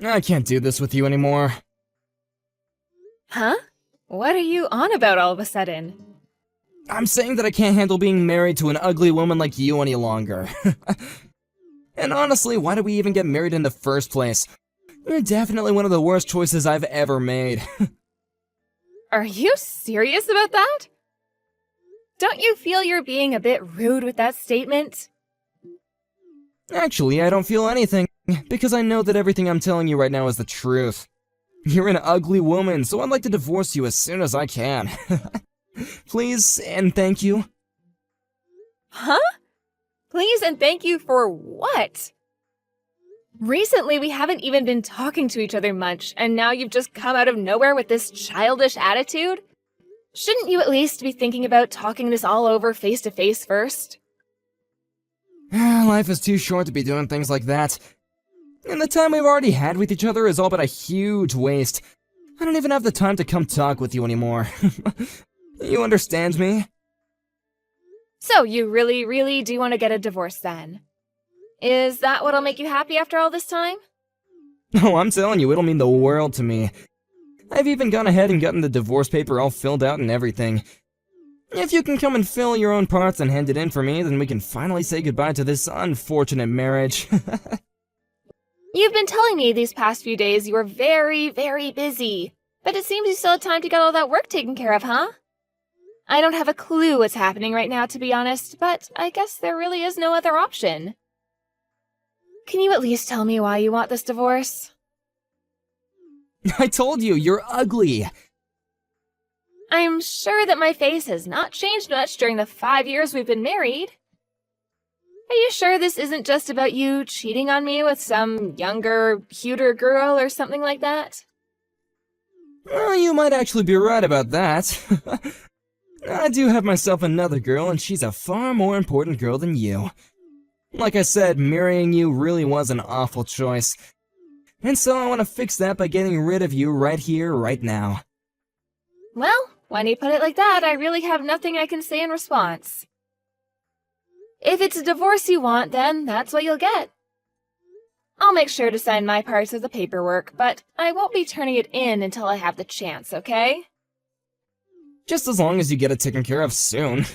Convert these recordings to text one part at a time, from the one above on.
I can't do this with you anymore. Huh? What are you on about all of a sudden? I'm saying that I can't handle being married to an ugly woman like you any longer. And honestly, why did we even get married in the first place? You're definitely one of the worst choices I've ever made. Are you serious about that? Don't you feel you're being a bit rude with that statement? Actually, I don't feel anything, because I know that everything I'm telling you right now is the truth. You're an ugly woman, so I'd like to divorce you as soon as I can. Please and thank you. Huh? Please and thank you for what? Recently, we haven't even been talking to each other much, and now you've just come out of nowhere with this childish attitude? Shouldn't you at least be thinking about talking this all over face to face first? Life is too short to be doing things like that. And the time we've already had with each other is all but a huge waste. I don't even have the time to come talk with you anymore. You understand me? So you really do want to get a divorce then? Is that what'll make you happy after all this time? Oh, I'm telling you, it'll mean the world to me. I've even gone ahead and gotten the divorce paper all filled out and everything. If you can come and fill your own parts and hand it in for me, then we can finally say goodbye to this unfortunate marriage. You've been telling me these past few days you were very busy, but it seems you still have time to get all that work taken care of, huh? I don't have a clue what's happening right now, to be honest, but I guess there really is no other option. Can you at least tell me why you want this divorce? I told you, you're ugly. I'm sure that my face has not changed much during the 5 years we've been married. Are you sure this isn't just about you cheating on me with some younger, cuter girl or something like that? Well, you might actually be right about that. I do have myself another girl, and she's a far more important girl than you. Like I said, marrying you really was an awful choice. And so I want to fix that by getting rid of you right here, right now. Well, when you put it like that, I really have nothing I can say in response. If it's a divorce you want, then that's what you'll get. I'll make sure to sign my parts of the paperwork, but I won't be turning it in until I have the chance, okay? Just as long as you get it taken care of soon.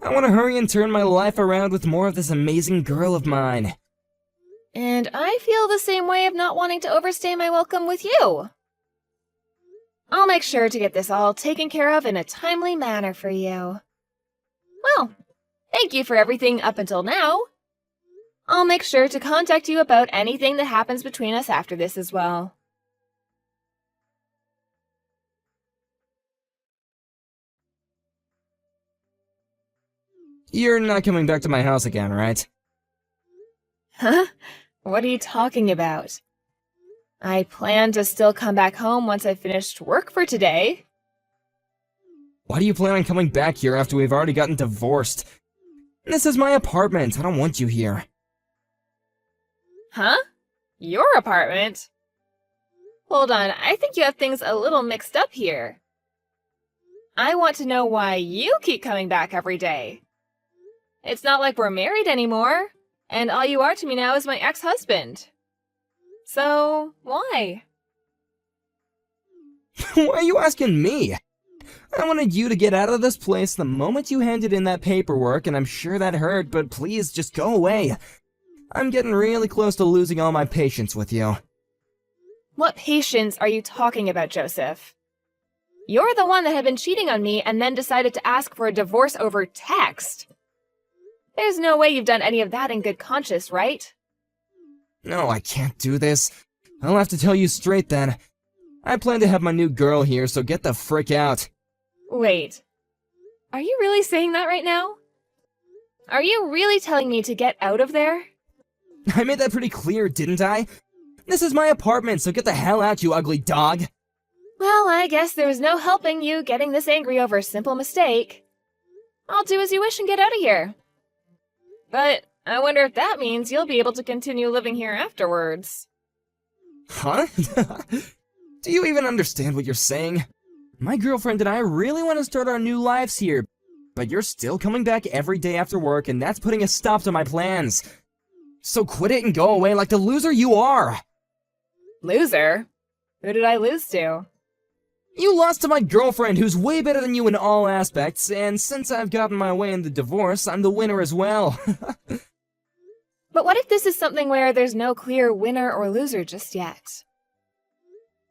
I want to hurry and turn my life around with more of this amazing girl of mine. And I feel the same way of not wanting to overstay my welcome with you. I'll make sure to get this all taken care of in a timely manner for you. Well, thank you for everything up until now. I'll make sure to contact you about anything that happens between us after this as well. You're not coming back to my house again, right? Huh? What are you talking about? I plan to still come back home once I've finished work for today. Why do you plan on coming back here after we've already gotten divorced? This is my apartment. I don't want you here. Huh? Your apartment? Hold on, I think you have things a little mixed up here. I want to know why you keep coming back every day. It's not like we're married anymore, and all you are to me now is my ex-husband. So, why? Why are you asking me? I wanted you to get out of this place the moment you handed in that paperwork, and I'm sure that hurt, but please, just go away. I'm getting really close to losing all my patience with you. What patience are you talking about, Joseph? You're the one that had been cheating on me and then decided to ask for a divorce over text. There's no way you've done any of that in good conscience, right? No, I can't do this. I'll have to tell you straight then. I plan to have my new girl here, so get the frick out. Wait. Are you really saying that right now? Are you really telling me to get out of there? I made that pretty clear, didn't I? This is my apartment, so get the hell out, you ugly dog. Well, I guess there was no helping you getting this angry over a simple mistake. I'll do as you wish and get out of here. But I wonder if that means you'll be able to continue living here afterwards. Huh? Do you even understand what you're saying? My girlfriend and I really want to start our new lives here, but you're still coming back every day after work, and that's putting a stop to my plans. So quit it and go away like the loser you are! Loser? Who did I lose to? You lost to my girlfriend, who's way better than you in all aspects, and since I've gotten my way in the divorce, I'm the winner as well. But what if this is something where there's no clear winner or loser just yet?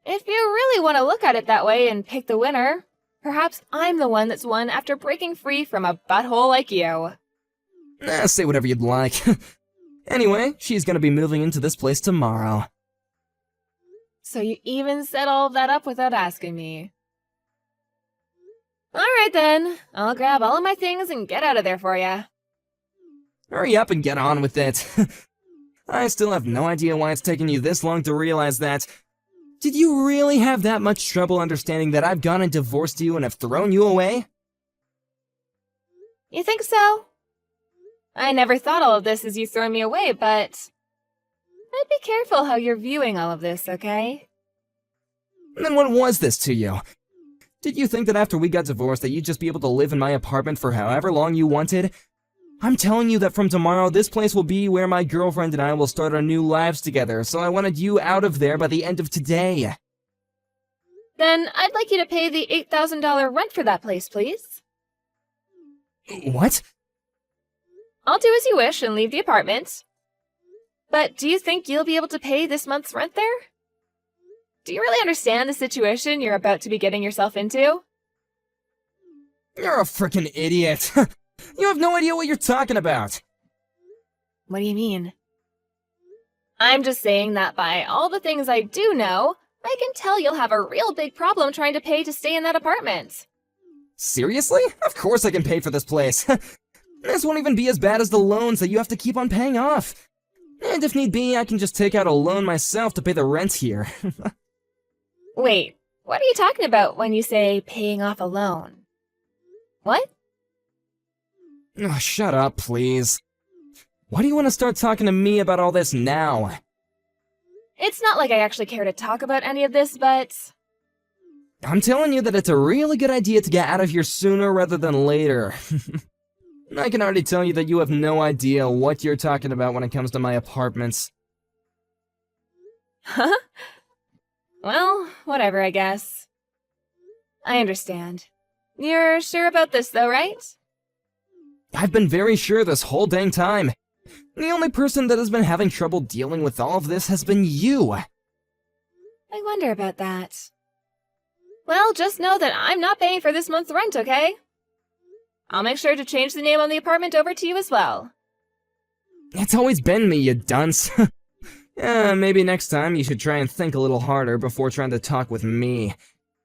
If you really want to look at it that way and pick the winner, perhaps I'm the one that's won after breaking free from a butthole like you. Say whatever you'd like. Anyway, she's gonna be moving into this place tomorrow. So you even set all of that up without asking me. Alright then, I'll grab all of my things and get out of there for ya. Hurry up and get on with it. I still have no idea why it's taken you this long to realize that. Did you really have that much trouble understanding that I've gone and divorced you and have thrown you away? You think so? I never thought all of this as you throwing me away, but I'd be careful how you're viewing all of this, okay? Then what was this to you? Did you think that after we got divorced that you'd just be able to live in my apartment for however long you wanted? I'm telling you that from tomorrow, this place will be where my girlfriend and I will start our new lives together, so I wanted you out of there by the end of today. Then I'd like you to pay the $8,000 rent for that place, please. What? I'll do as you wish and leave the apartment. But do you think you'll be able to pay this month's rent there? Do you really understand the situation you're about to be getting yourself into? You're a frickin' idiot. You have no idea what you're talking about. What do you mean? I'm just saying that by all the things I do know, I can tell you'll have a real big problem trying to pay to stay in that apartment. Seriously? Of course I can pay for this place. This won't even be as bad as the loans that you have to keep on paying off. And if need be, I can just take out a loan myself to pay the rent here. Wait, what are you talking about when you say paying off a loan? What? Oh, shut up, please. Why do you want to start talking to me about all this now? It's not like I actually care to talk about any of this, but I'm telling you that it's a really good idea to get out of here sooner rather than later. I can already tell you that you have no idea what you're talking about when it comes to my apartments. Huh? Well, whatever, I guess. I understand. You're sure about this, though, right? I've been very sure this whole dang time. The only person that has been having trouble dealing with all of this has been you. I wonder about that. Well, just know that I'm not paying for this month's rent, okay? I'll make sure to change the name on the apartment over to you as well. It's always been me, you dunce. Maybe next time you should try and think a little harder before trying to talk with me.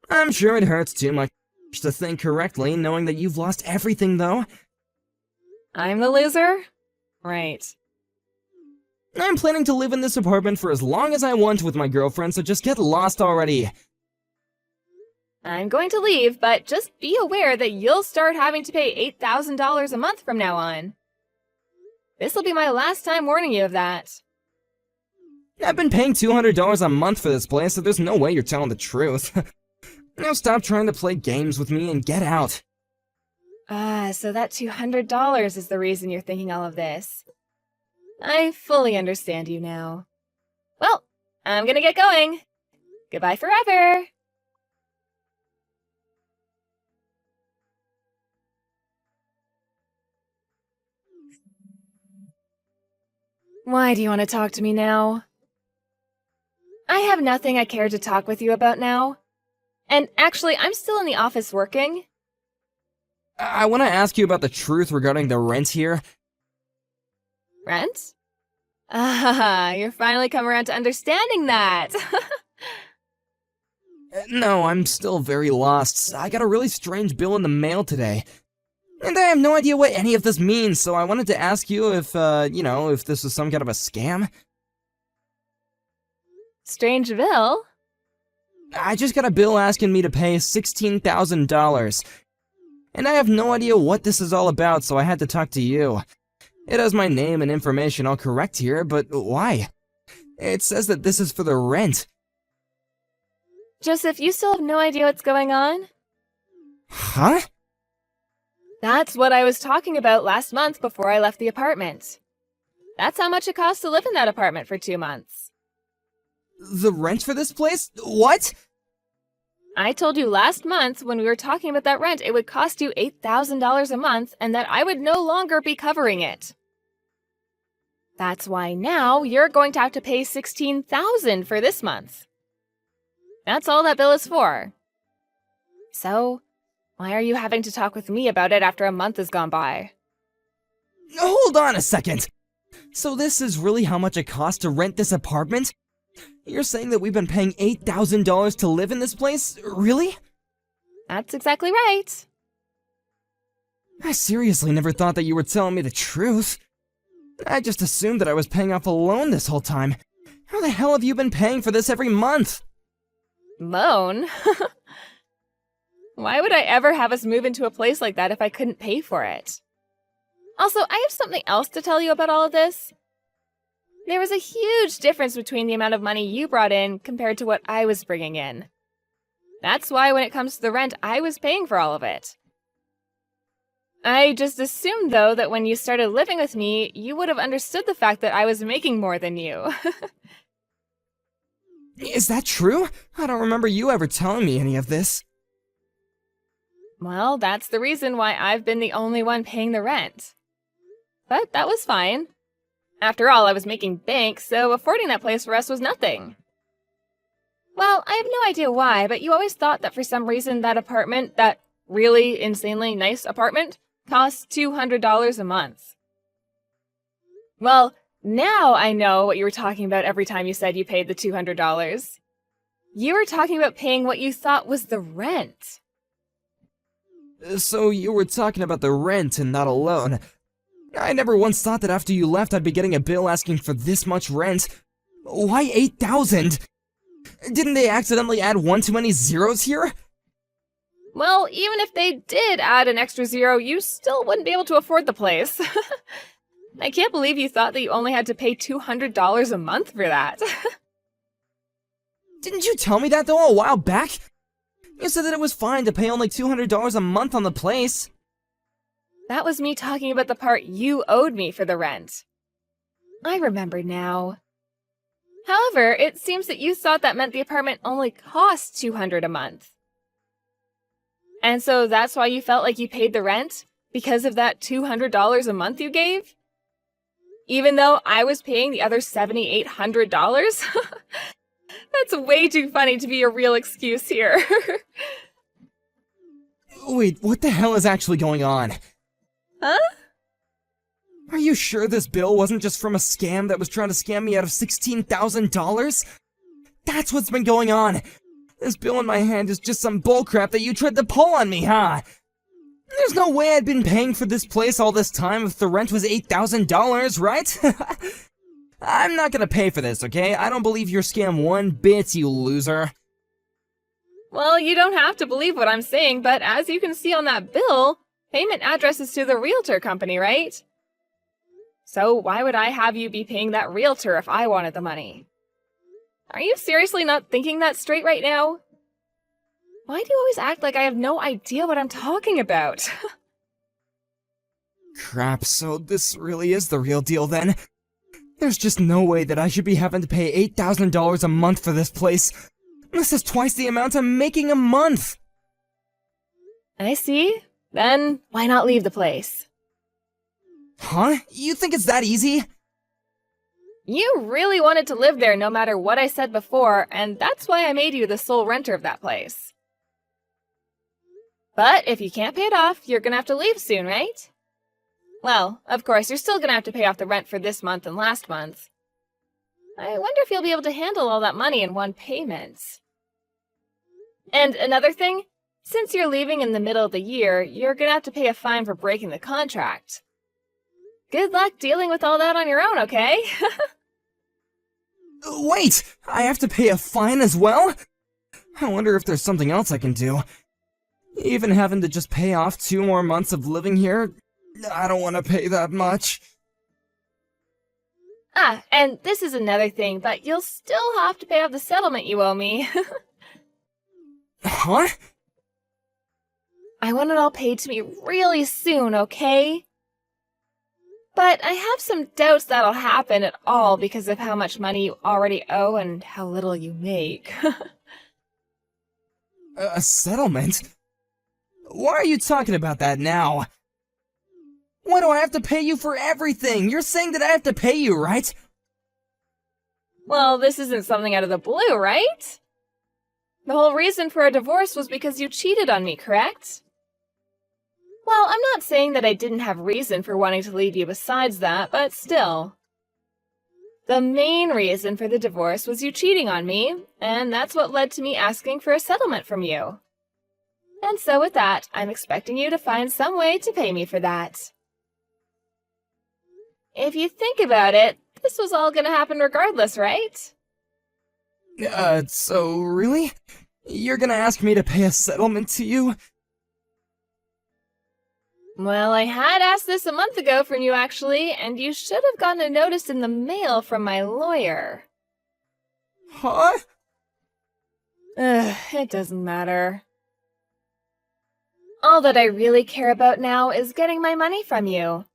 I'm sure it hurts too much to think correctly, knowing that you've lost everything, though. I'm the loser? Right. I'm planning to live in this apartment for as long as I want with my girlfriend, so just get lost already. I'm going to leave, but just be aware that you'll start having to pay $8,000 a month from now on. This will be my last time warning you of that. I've been paying $200 a month for this place, so there's no way you're telling the truth. Now stop trying to play games with me and get out. So that $200 is the reason you're thinking all of this. I fully understand you now. Well, I'm gonna get going. Goodbye forever! Why do you want to talk to me now? I have nothing I care to talk with you about now. And actually, I'm still in the office working. I want to ask you about the truth regarding the rent here. Rent? Ah, you're finally come around to understanding that. No, I'm still very lost. I got a really strange bill in the mail today. And I have no idea what any of this means, so I wanted to ask you if, if this was some kind of a scam. Strange bill? I just got a bill asking me to pay $16,000. And I have no idea what this is all about, so I had to talk to you. It has my name and information all correct here, but why? It says that this is for the rent. Joseph, you still have no idea what's going on? Huh? That's what I was talking about last month before I left the apartment. That's how much it costs to live in that apartment for 2 months. The rent for this place? What? I told you last month when we were talking about that rent, it would cost you $8,000 a month and that I would no longer be covering it. That's why now you're going to have to pay $16,000 for this month. That's all that bill is for. So, why are you having to talk with me about it after a month has gone by? Hold on a second! So this is really how much it costs to rent this apartment? You're saying that we've been paying $8,000 to live in this place? Really? That's exactly right. I seriously never thought that you were telling me the truth. I just assumed that I was paying off a loan this whole time. How the hell have you been paying for this every month? Loan? Why would I ever have us move into a place like that if I couldn't pay for it? Also, I have something else to tell you about all of this. There was a huge difference between the amount of money you brought in compared to what I was bringing in. That's why when it comes to the rent, I was paying for all of it. I just assumed, though, that when you started living with me, you would have understood the fact that I was making more than you. Is that true? I don't remember you ever telling me any of this. Well, that's the reason why I've been the only one paying the rent. But that was fine. After all, I was making bank, so affording that place for us was nothing. Well, I have no idea why, but you always thought that for some reason that apartment, that really insanely nice apartment, cost $200 a month. Well, now I know what you were talking about every time you said you paid the $200. You were talking about paying what you thought was the rent. So you were talking about the rent and not a loan. I never once thought that after you left I'd be getting a bill asking for this much rent. Why 8,000? Didn't they accidentally add one too many zeros here? Well, even if they did add an extra zero, you still wouldn't be able to afford the place. I can't believe you thought that you only had to pay $200 a month for that. Didn't you tell me that though a while back? You said that it was fine to pay only $200 a month on the place. That was me talking about the part you owed me for the rent. I remember now. However, it seems that you thought that meant the apartment only cost $200 a month. And so that's why you felt like you paid the rent? Because of that $200 a month you gave? Even though I was paying the other $7,800? That's way too funny to be a real excuse here. Wait, what the hell is actually going on? Huh? Are you sure this bill wasn't just from a scam that was trying to scam me out of $16,000? That's what's been going on. This bill in my hand is just some bullcrap that you tried to pull on me, huh? There's no way I'd been paying for this place all this time if the rent was $8,000, right? I'm not gonna pay for this, okay? I don't believe your scam one bit, you loser. Well, you don't have to believe what I'm saying, but as you can see on that bill, payment address is to the realtor company, right? So why would I have you be paying that realtor if I wanted the money? Are you seriously not thinking that straight right now? Why do you always act like I have no idea what I'm talking about? Crap, so this really is the real deal then? There's just no way that I should be having to pay $8,000 a month for this place. This is twice the amount I'm making a month! I see. Then why not leave the place? Huh? You think it's that easy? You really wanted to live there no matter what I said before, and that's why I made you the sole renter of that place. But if you can't pay it off, you're gonna have to leave soon, right? Well, of course, you're still gonna have to pay off the rent for this month and last month. I wonder if you'll be able to handle all that money in one payment. And another thing, since you're leaving in the middle of the year, you're gonna have to pay a fine for breaking the contract. Good luck dealing with all that on your own, okay? Wait! I have to pay a fine as well? I wonder if there's something else I can do. Even having to just pay off 2 more months of living here, I don't want to pay that much. Ah, and this is another thing, but you'll still have to pay off the settlement you owe me. Huh? I want it all paid to me really soon, okay? But I have some doubts that'll happen at all because of how much money you already owe and how little you make. A settlement? Why are you talking about that now? Why do I have to pay you for everything? You're saying that I have to pay you, right? Well, this isn't something out of the blue, right? The whole reason for a divorce was because you cheated on me, correct? Well, I'm not saying that I didn't have reason for wanting to leave you besides that, but still. The main reason for the divorce was you cheating on me, and that's what led to me asking for a settlement from you. And so with that, I'm expecting you to find some way to pay me for that. If you think about it, this was all gonna happen regardless, right? So really? You're gonna ask me to pay a settlement to you? Well, I had asked this a month ago from you, actually, and you should have gotten a notice in the mail from my lawyer. Huh? It doesn't matter. All that I really care about now is getting my money from you.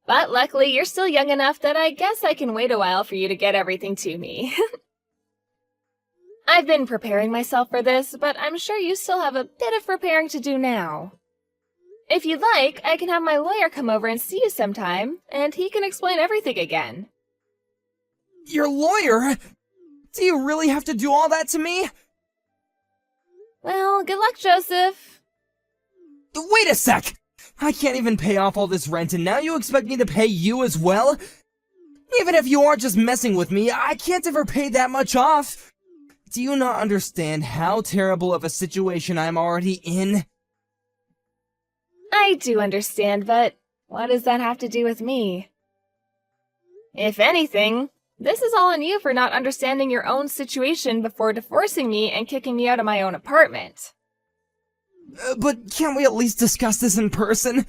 But luckily, you're still young enough that I guess I can wait a while for you to get everything to me. I've been preparing myself for this, but I'm sure you still have a bit of preparing to do now. If you'd like, I can have my lawyer come over and see you sometime, and he can explain everything again. Your lawyer? Do you really have to do all that to me? Well, good luck, Joseph. Wait a sec! I can't even pay off all this rent, and now you expect me to pay you as well? Even if you are just messing with me, I can't ever pay that much off. Do you not understand how terrible of a situation I'm already in? I do understand, but what does that have to do with me? If anything, this is all on you for not understanding your own situation before divorcing me and kicking me out of my own apartment. But can't we at least discuss this in person?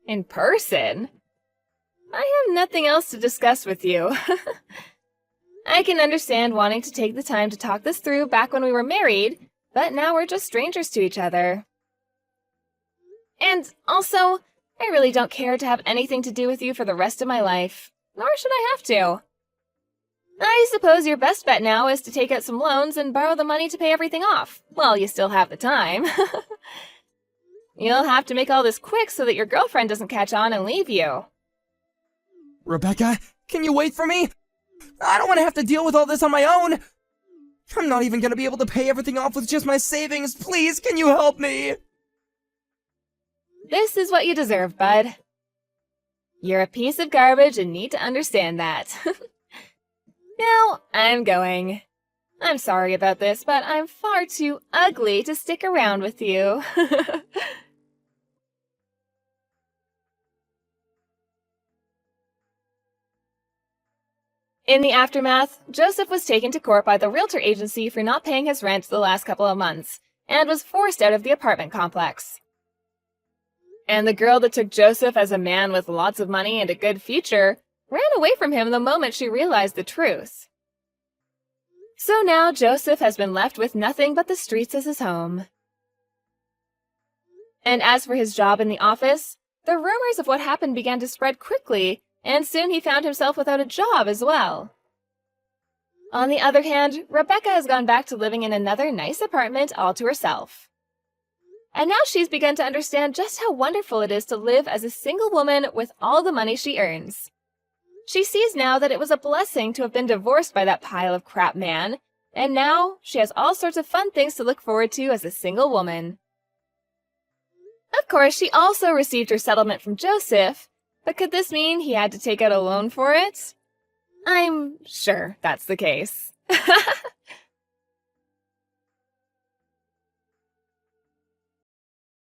In person? I have nothing else to discuss with you. I can understand wanting to take the time to talk this through back when we were married, but now we're just strangers to each other. And also, I really don't care to have anything to do with you for the rest of my life, nor should I have to. I suppose your best bet now is to take out some loans and borrow the money to pay everything off, while you still have the time. You'll have to make all this quick so that your girlfriend doesn't catch on and leave you. Rebecca, can you wait for me? I don't want to have to deal with all this on my own. I'm not even going to be able to pay everything off with just my savings. Please, can you help me? This is what you deserve, bud. You're a piece of garbage and need to understand that. Now, I'm going. I'm sorry about this, but I'm far too ugly to stick around with you. In the aftermath, Joseph was taken to court by the realtor agency for not paying his rent the last couple of months, and was forced out of the apartment complex. And the girl that took Joseph as a man with lots of money and a good future ran away from him the moment she realized the truth. So now Joseph has been left with nothing but the streets as his home. And as for his job in the office, the rumors of what happened began to spread quickly, and soon he found himself without a job as well. On the other hand, Rebecca has gone back to living in another nice apartment all to herself. And now she's begun to understand just how wonderful it is to live as a single woman with all the money she earns. She sees now that it was a blessing to have been divorced by that pile of crap man, and now she has all sorts of fun things to look forward to as a single woman. Of course, she also received her settlement from Joseph, but could this mean he had to take out a loan for it? I'm sure that's the case.